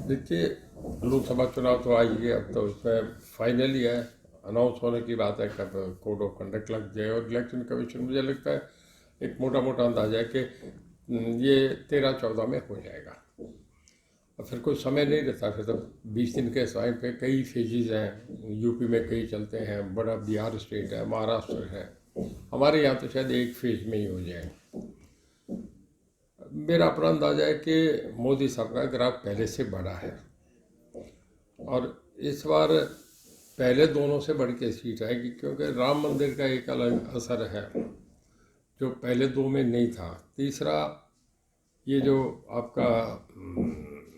देखिए, लोकसभा चुनाव तो आ ही गए, अब तो उसमें फाइनली है, अनाउंस होने की बात है कब कोड ऑफ कंडक्ट लग जाए। और इलेक्शन कमीशन, मुझे लगता है एक मोटा मोटा अंदाजा है कि ये 13-14 में हो जाएगा। और फिर कोई समय नहीं रहता, फिर तो 20 दिन के टाइम पे कई फेजेज हैं। यूपी में कई चलते हैं, बड़ा बिहार स्टेट है, महाराष्ट्र है, हमारे यहाँ तो शायद एक फेज में ही हो जाए। मेरा अपना अंदाजा है कि मोदी साहब का ग्राफ पहले से बड़ा है, और इस बार पहले दोनों से बढ़ के सीट आएगी, क्योंकि राम मंदिर का एक अलग असर है जो पहले दो में नहीं था। तीसरा, ये जो आपका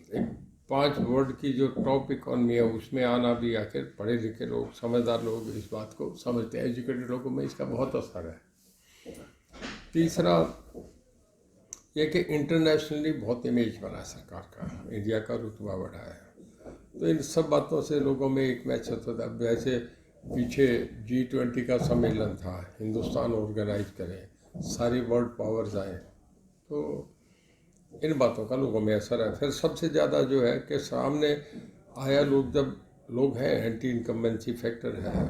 एक 5 वर्ड की जो टॉप इकॉनमी है, उसमें आना भी, आखिर पढ़े लिखे लोग, समझदार लोग इस बात को समझते हैं, एजुकेटेड लोगों में इसका बहुत असर है। तीसरा ये कि इंटरनेशनली बहुत इमेज बना है सरकार का, इंडिया का रुतबा बढ़ा है। तो इन सब बातों से लोगों में एक मैसेज होता है। वैसे पीछे G20 का सम्मेलन था, हिंदुस्तान ऑर्गेनाइज करे, सारी वर्ल्ड पावर्स आए, तो इन बातों का लोगों में असर है। फिर सबसे ज़्यादा जो है कि सामने आया लोग, जब लोग हैं, एंटी इनकम्बेंसी फैक्टर है,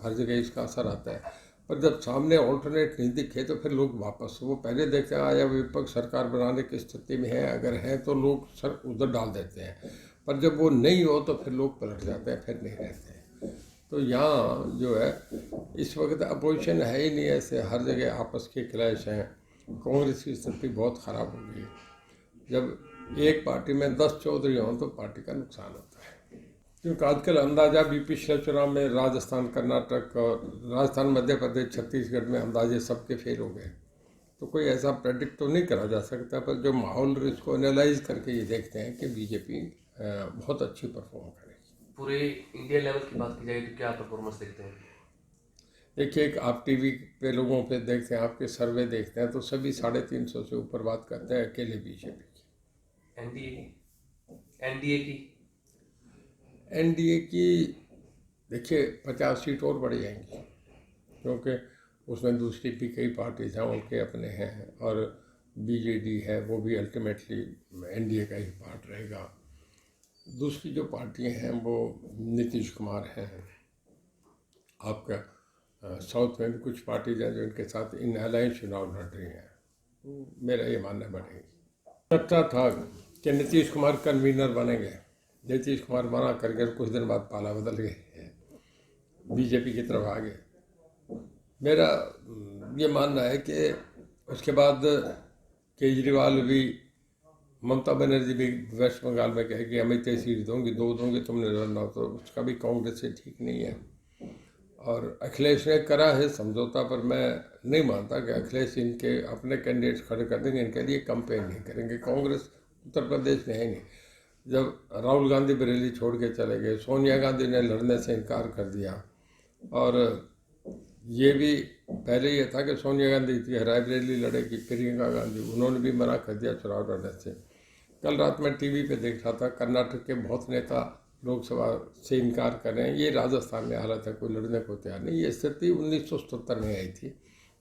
हर जगह इसका असर आता है। पर जब सामने ऑल्टरनेट नहीं दिखे तो फिर लोग वापस, वो पहले देखते हैं आया विपक्ष सरकार बनाने की स्थिति में है, अगर है तो लोग सर उधर डाल देते हैं, पर जब वो नहीं हो तो फिर लोग पलट जाते हैं, फिर नहीं रहते हैं। तो यहाँ जो है इस वक्त अपोजिशन है ही नहीं, ऐसे हर जगह आपस के क्लैश हैं। कांग्रेस की स्थिति बहुत ख़राब हो गई है। जब एक पार्टी में 10 चौधरी हों तो पार्टी का नुकसान होता है, क्योंकि आजकल अंदाजा भी पिछले चुनाव में राजस्थान, कर्नाटक और राजस्थान, मध्य प्रदेश, छत्तीसगढ़ में अंदाजे सबके फेल हो गए। तो कोई ऐसा प्रेडिक्ट तो नहीं करा जा सकता, पर जो माहौल इसको एनालाइज करके ये देखते हैं कि बीजेपी बहुत अच्छी परफॉर्म करेगी। पूरे इंडिया लेवल की बात की जाए तो क्या परफॉर्मेंस देखते हैं? देखिए, एक आप टीवी पे लोगों पे देखते हैं, आपके सर्वे देखते हैं, तो सभी 350 से ऊपर बात करते हैं अकेले बीजेपी की। एनडीए की देखिए 50 सीट और बढ़ जाएंगी, क्योंकि उसमें दूसरी भी कई पार्टीज हैं, उनके अपने हैं, और बीजेडी है, वो भी अल्टीमेटली एनडीए का ही पार्ट रहेगा। दूसरी जो पार्टियां हैं वो नीतीश कुमार हैं, आपका साउथ में भी कुछ पार्टीज हैं जो इनके साथ इन अलायंस चुनाव लड़ रही हैं। तो मेरा ये मानना बढ़ेगी। लगता था कि नीतीश कुमार कन्वीनर बनेंगे, नीतीश कुमार मना करके कुछ दिन बाद पाला बदल गए, बीजेपी की तरफ आ गए। मेरा ये मानना है कि उसके बाद केजरीवाल भी, ममता बनर्जी भी वेस्ट बंगाल में कहे कि हमें 23 सीट दूंगी, 2 दूंगी, तुमने लड़ना, तो उसका भी कांग्रेस से ठीक नहीं है। और अखिलेश ने करा है समझौता, पर मैं नहीं मानता कि अखिलेश इनके अपने कैंडिडेट खड़े कर देंगे, इनके लिए कंपेन नहीं करेंगे। कांग्रेस उत्तर प्रदेश में है नहीं। जब राहुल गांधी बरेली छोड़ के चले गए, सोनिया गांधी ने लड़ने से इनकार कर दिया, और ये भी पहले ये था कि सोनिया गांधी थी, रायबरेली लड़ेगी, प्रियंका गांधी, उन्होंने भी मना कर दिया चुनाव लड़ने से। कल रात में टीवी पे देख रहा था, कर्नाटक के बहुत नेता लोकसभा से इनकार कर रहे हैं। ये राजस्थान में हालत है, कोई लड़ने को तैयार नहीं। ये स्थिति 1977 में आई थी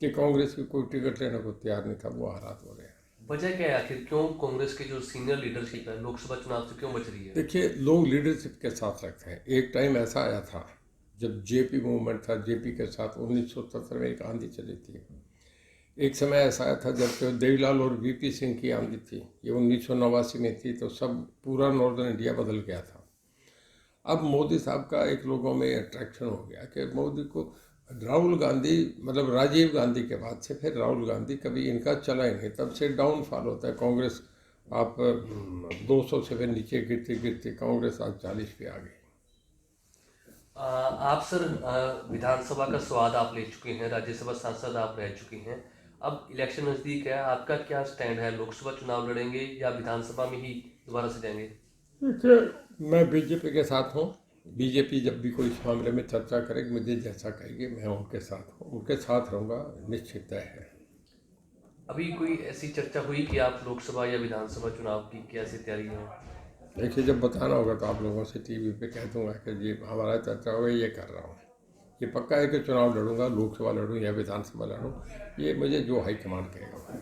कि कांग्रेस की कोई टिकट लेने को तैयार नहीं था, वो हालात हो रहे हैं। वजह क्या है आखिर, क्यों कांग्रेस की जो सीनियर लीडरशिप है लोकसभा चुनाव से क्यों बच रही है? देखिए, लोग लीडरशिप के साथ रखते हैं। एक टाइम ऐसा आया था जब जेपी मूवमेंट था, जेपी के साथ 1970 में एक आंधी चली थी। एक समय ऐसा आया था जब देवीलाल और वीपी सिंह की आंधी थी, ये 1989 में थी, तो सब पूरा नॉर्दर्न इंडिया बदल गया था। अब मोदी साहब का एक लोगों में अट्रैक्शन हो गया कि मोदी को, राहुल गांधी, मतलब राजीव गांधी के बाद से फिर राहुल गांधी कभी इनका चला ही नहीं, तब से डाउनफॉल होता है कांग्रेस। आप 200 से फिर नीचे गिरती गिरती कांग्रेस आज 40 पे आ गई। आप सर विधानसभा का स्वाद आप ले चुके हैं, राज्यसभा सांसद आप रह चुके हैं, अब इलेक्शन नज़दीक है, आपका क्या स्टैंड है? लोकसभा चुनाव लड़ेंगे या विधानसभा में ही दोबारा से जाएंगे? देखिए, मैं बीजेपी के साथ हूँ। बीजेपी जब भी कोई इस मामले में चर्चा करेगी, मुझे जैसा कहेगी, मैं उनके साथ हूँ, उनके साथ रहूँगा, निश्चित तय है। अभी कोई ऐसी चर्चा हुई कि आप लोकसभा या विधानसभा चुनाव की कैसी तैयारी है? देखिए, जब बताना होगा तो आप लोगों से टीवी पे कह दूंगा कि जी हमारा चर्चा हो गई, ये कर रहा हूँ। ये पक्का है कि चुनाव लड़ूंगा, लोकसभा लड़ूँ या विधानसभा लड़ूँ, ये मुझे जो हाईकमांड कहेगा।